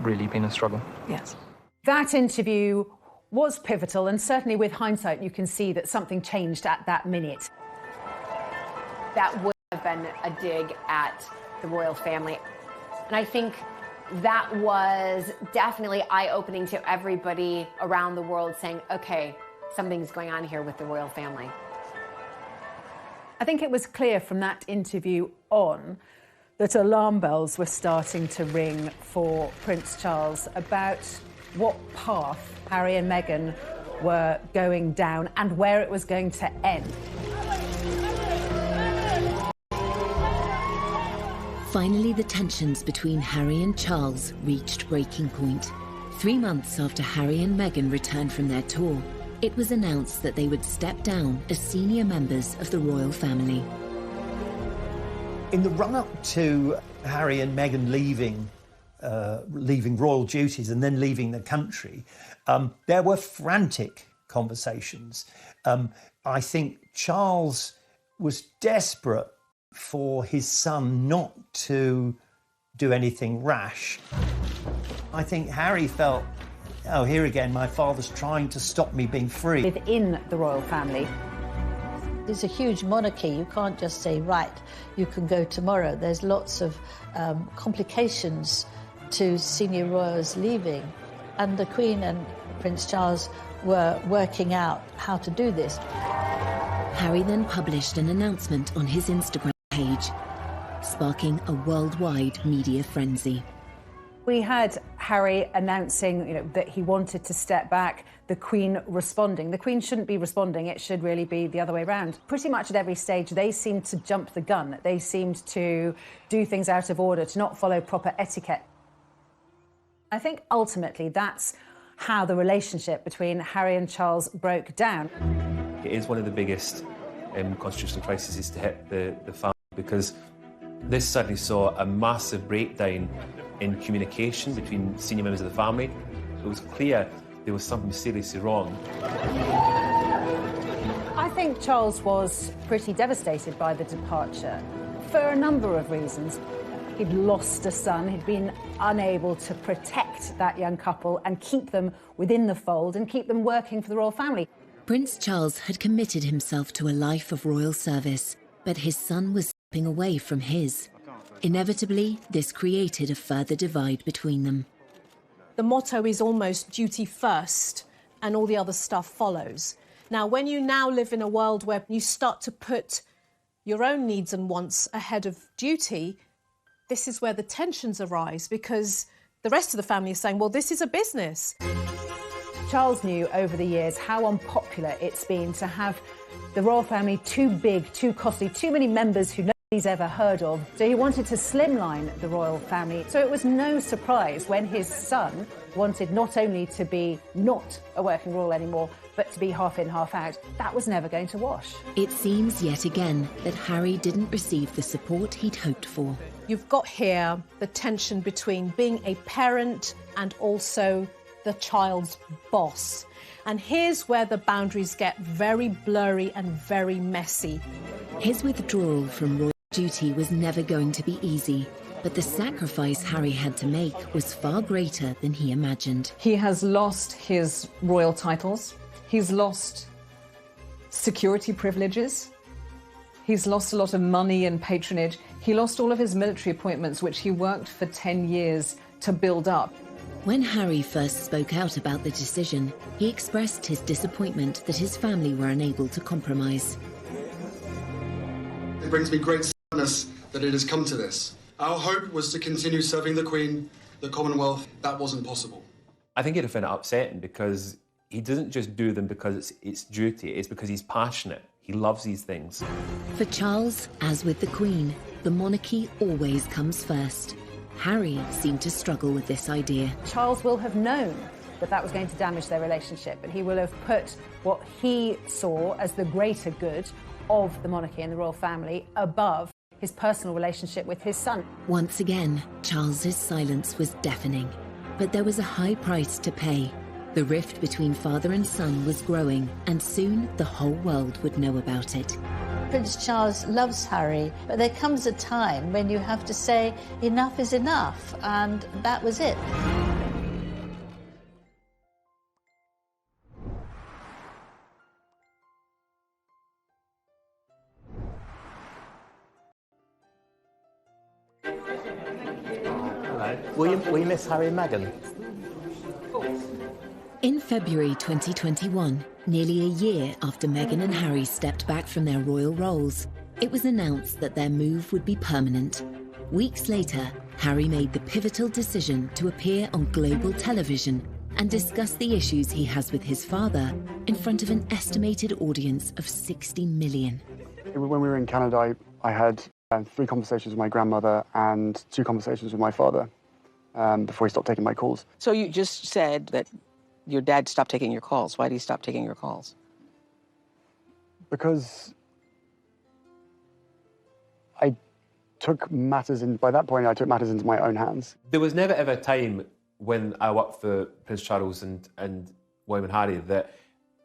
really been a struggle? Yes. That interview was pivotal, and certainly with hindsight, you can see that something changed at that minute. That would have been a dig at the royal family. And I think that was definitely eye-opening to everybody around the world, saying, okay, something's going on here with the royal family. I think it was clear from that interview on that alarm bells were starting to ring for Prince Charles about what path Harry and Meghan were going down and where it was going to end. Finally, the tensions between Harry and Charles reached breaking point. 3 months after Harry and Meghan returned from their tour, it was announced that they would step down as senior members of the royal family. In the run-up to Harry and Meghan leaving royal duties and then leaving the country, there were frantic conversations. I think Charles was desperate for his son not to do anything rash. I think Harry felt, oh, here again, my father's trying to stop me being free. Within the royal family, it's a huge monarchy. You can't just say, right, you can go tomorrow. There's lots of complications to senior royals leaving. And the Queen and Prince Charles were working out how to do this. Harry then published an announcement on his Instagram page, sparking a worldwide media frenzy. We had Harry announcing, that he wanted to step back, the Queen responding. The Queen shouldn't be responding, it should really be the other way around. Pretty much at every stage, they seemed to jump the gun. They seemed to do things out of order, to not follow proper etiquette. I think ultimately that's how the relationship between Harry and Charles broke down. It is one of the biggest constitutional crises to hit the family, because this suddenly saw a massive breakdown in communication between senior members of the family. It was clear there was something seriously wrong. I think Charles was pretty devastated by the departure for a number of reasons. He'd lost a son, he'd been unable to protect that young couple and keep them within the fold and keep them working for the royal family. Prince Charles had committed himself to a life of royal service, but his son was stepping away from his. Inevitably, this created a further divide between them. The motto is almost duty first and all the other stuff follows. Now, when you now live in a world where you start to put your own needs and wants ahead of duty, this is where the tensions arise, because the rest of the family is saying, well, this is a business. Charles knew over the years how unpopular it's been to have the royal family too big, too costly, too many members who nobody's ever heard of. So he wanted to slimline the royal family. So it was no surprise when his son wanted not only to be not a working royal anymore, but to be half in, half out. That was never going to wash. It seems yet again that Harry didn't receive the support he'd hoped for. You've got here the tension between being a parent and also the child's boss. And here's where the boundaries get very blurry and very messy. His withdrawal from royal duty was never going to be easy, but the sacrifice Harry had to make was far greater than he imagined. He has lost his royal titles. He's lost security privileges. He's lost a lot of money and patronage. He lost all of his military appointments, which he worked for 10 years to build up. When Harry first spoke out about the decision, he expressed his disappointment that his family were unable to compromise. It brings me great that it has come to this. Our hope was to continue serving the Queen, the Commonwealth. That wasn't possible. I think he'd have found it upsetting because he doesn't just do them because it's duty, it's because he's passionate. He loves these things. For Charles, as with the Queen, the monarchy always comes first. Harry seemed to struggle with this idea. Charles will have known that that was going to damage their relationship, but he will have put what he saw as the greater good of the monarchy and the royal family above his personal relationship with his son. Once again, Charles's silence was deafening, but there was a high price to pay. The rift between father and son was growing, and soon the whole world would know about it. Prince Charles loves Harry, but there comes a time when you have to say enough is enough, and that was it. Will you miss Harry and Meghan? In February 2021, nearly a year after Meghan and Harry stepped back from their royal roles, it was announced that their move would be permanent. Weeks later, Harry made the pivotal decision to appear on global television and discuss the issues he has with his father in front of an estimated audience of 60 million. When we were in Canada, I had 3 conversations with my grandmother and 2 conversations with my father before he stopped taking my calls. So you just said that your dad stopped taking your calls. Why did he stop taking your calls? Because I took matters in, by that point, I took matters into my own hands. There was never ever a time when I worked for Prince Charles and William and Harry that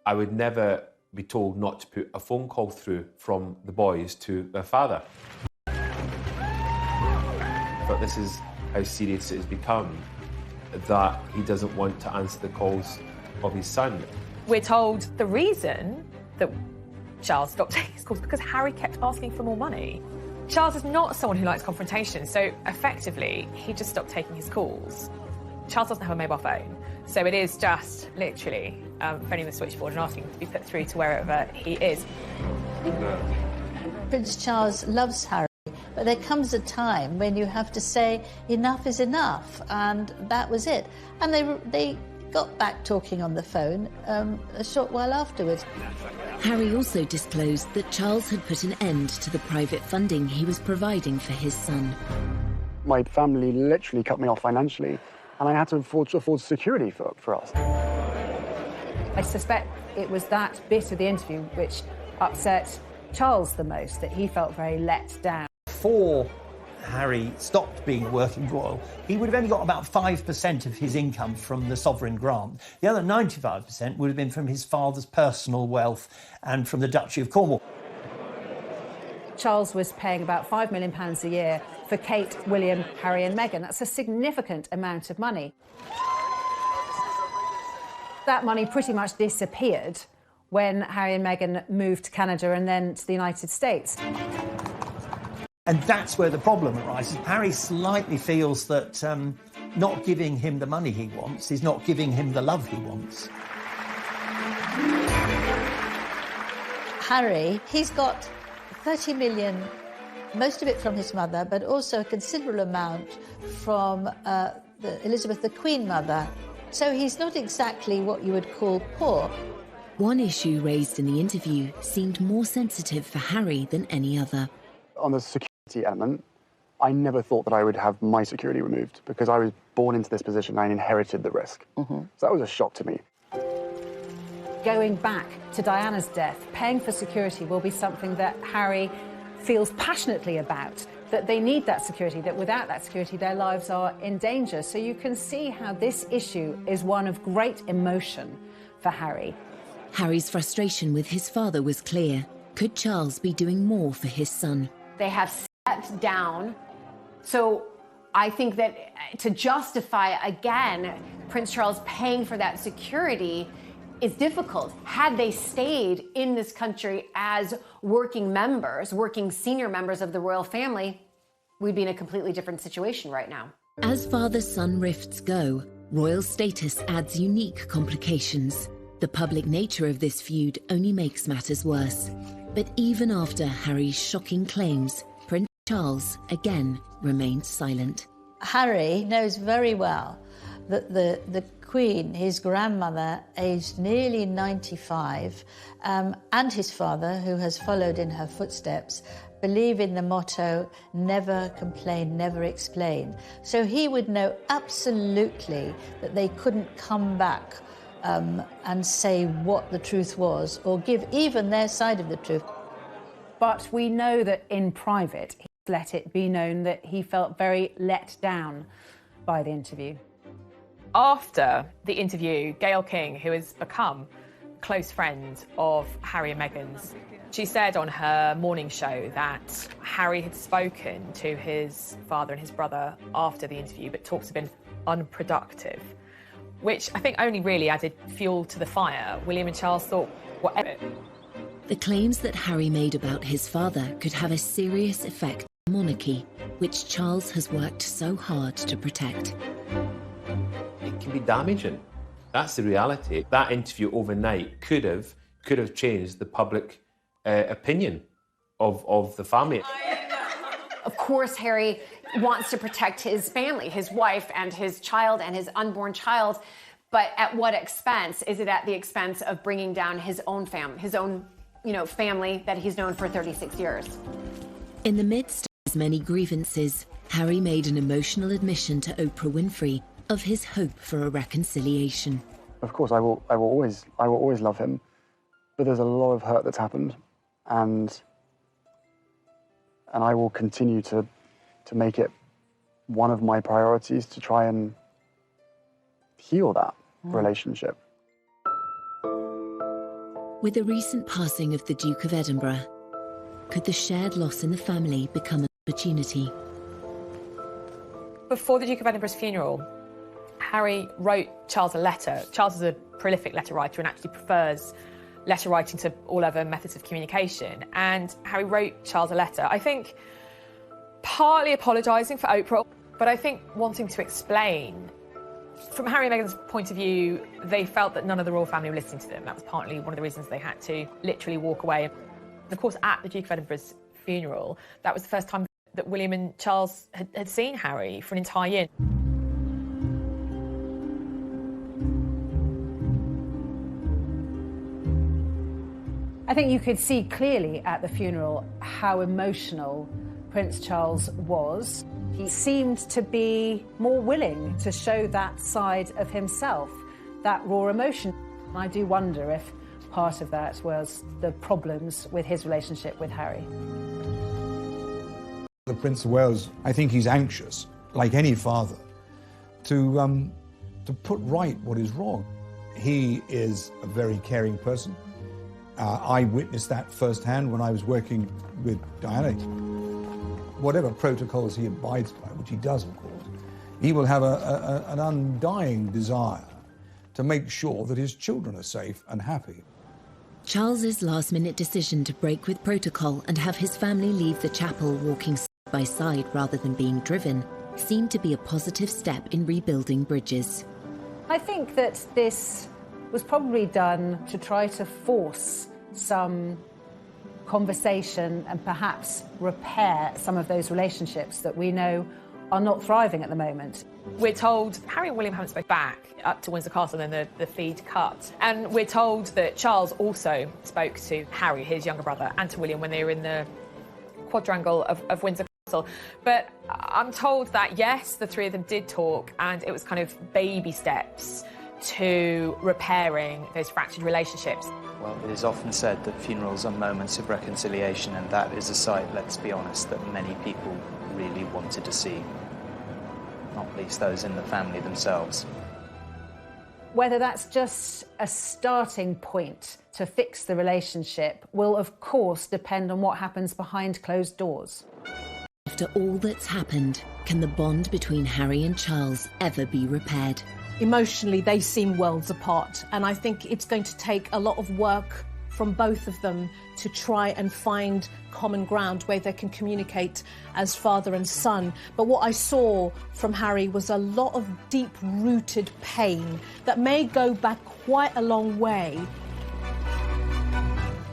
I would never be told not to put a phone call through from the boys to their father. But this is how serious it has become, that he doesn't want to answer the calls of his son. We're told the reason that Charles stopped taking his calls because Harry kept asking for more money. Charles is not someone who likes confrontation, so effectively, he just stopped taking his calls. Charles doesn't have a mobile phone, so it is just literally phoning the switchboard and asking to be put through to wherever he is. Prince Charles loves Harry, but there comes a time when you have to say enough is enough, and that was it. And they got back talking on the phone a short while afterwards. Harry also disclosed that Charles had put an end to the private funding he was providing for his son. My family literally cut me off financially, and I had to afford security for us. I suspect it was that bit of the interview which upset Charles the most, that he felt very let down. Before Harry stopped being working royal, he would have only got about 5% of his income from the sovereign grant. The other 95% would have been from his father's personal wealth and from the Duchy of Cornwall. Charles was paying about £5 million a year for Kate, William, Harry and Meghan. That's a significant amount of money. That money pretty much disappeared when Harry and Meghan moved to Canada and then to the United States. And that's where the problem arises. Harry slightly feels that not giving him the money he wants is not giving him the love he wants. Harry, he's got 30 million, most of it from his mother, but also a considerable amount from Elizabeth, the Queen Mother. So he's not exactly what you would call poor. One issue raised in the interview seemed more sensitive for Harry than any other. On the security element, I never thought that I would have my security removed because I was born into this position. I inherited the risk. So that was a shock to me. Going back to Diana's death, paying for security will be something that Harry feels passionately about, that they need that security, that without that security their lives are in danger. So you can see how this issue is one of great emotion for Harry. Harry's frustration with his father was clear. Could Charles be doing more for his son? They have stepped down. So I think that to justify, again, Prince Charles paying for that security is difficult. Had they stayed in this country as working members, working senior members of the royal family, we'd be in a completely different situation right now. As father-son rifts go, royal status adds unique complications. The public nature of this feud only makes matters worse. But even after Harry's shocking claims, Charles, again, remained silent. Harry knows very well that the Queen, his grandmother, aged nearly 95, and his father, who has followed in her footsteps, believe in the motto, never complain, never explain. So he would know absolutely that they couldn't come back and say what the truth was, or give even their side of the truth. But we know that in private, he let it be known that he felt very let down by the interview. After the interview, Gayle King, who has become a close friend of Harry and Meghan's, she said on her morning show that Harry had spoken to his father and his brother after the interview, but talks have been unproductive, which I think only really added fuel to the fire. William and Charles thought, whatever. The claims that Harry made about his father could have a serious effect on the monarchy, which Charles has worked so hard to protect. It can be damaging. That's the reality. That interview overnight could have changed the public opinion of the family. Of course, Harry wants to protect his family, his wife and his child and his unborn child, but at what expense? Is it at the expense of bringing down his own family, family that he's known for 36 years? In the midst of his many grievances, Harry made an emotional admission to Oprah Winfrey of his hope for a reconciliation. Of course, I will always love him, but there's a lot of hurt that's happened, and I will continue to make it one of my priorities to try and heal that relationship. With the recent passing of the Duke of Edinburgh, could the shared loss in the family become an opportunity? Before the Duke of Edinburgh's funeral, Harry wrote Charles a letter. Charles is a prolific letter writer and actually prefers letter writing to all other methods of communication. And Harry wrote Charles a letter, I think partly apologising for Oprah, but I think wanting to explain. From Harry and Meghan's point of view, they felt that none of the royal family were listening to them. That was partly one of the reasons they had to literally walk away. And of course, at the Duke of Edinburgh's funeral, that was the first time that William and Charles had seen Harry for an entire year. I think you could see clearly at the funeral how emotional Prince Charles was. He seemed to be more willing to show that side of himself, that raw emotion. I do wonder if part of that was the problems with his relationship with Harry. The Prince of Wales, I think he's anxious, like any father, to put right what is wrong. He is a very caring person. I witnessed that firsthand when I was working with Diana. Whatever protocols he abides by, which he does, of course, he will have an undying desire to make sure that his children are safe and happy. Charles's last-minute decision to break with protocol and have his family leave the chapel walking side by side rather than being driven seemed to be a positive step in rebuilding bridges. I think that this was probably done to try to force some conversation and perhaps repair some of those relationships that we know are not thriving at the moment. We're told Harry and William haven't spoken back up to Windsor Castle, and then the feed cut. And we're told that Charles also spoke to Harry, his younger brother, and to William when they were in the quadrangle of Windsor Castle. But I'm told that, yes, the three of them did talk, and it was kind of baby steps to repairing those fractured relationships. Well, it is often said that funerals are moments of reconciliation, and that is a sight, let's be honest, that many people really wanted to see, not least those in the family themselves. Whether that's just a starting point to fix the relationship will, of course, depend on what happens behind closed doors. After all that's happened, can the bond between Harry and Charles ever be repaired? Emotionally, they seem worlds apart, and I think it's going to take a lot of work from both of them to try and find common ground where they can communicate as father and son. But what I saw from Harry was a lot of deep-rooted pain that may go back quite a long way.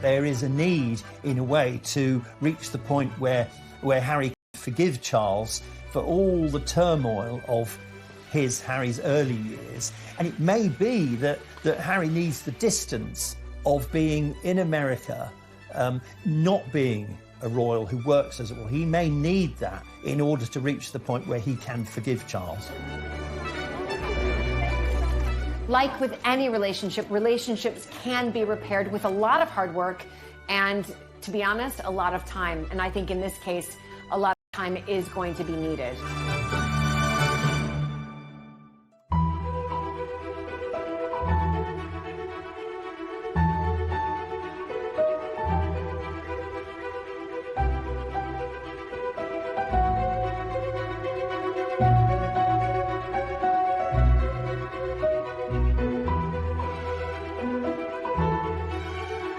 There is a need, in a way, to reach the point where Harry forgive Charles for all the turmoil of Harry's early years. And it may be that Harry needs the distance of being in America, not being a royal who works as a royal. He may need that in order to reach the point where he can forgive Charles. Like with any relationship, relationships can be repaired with a lot of hard work and, to be honest, a lot of time. And I think in this case, a lot of time is going to be needed.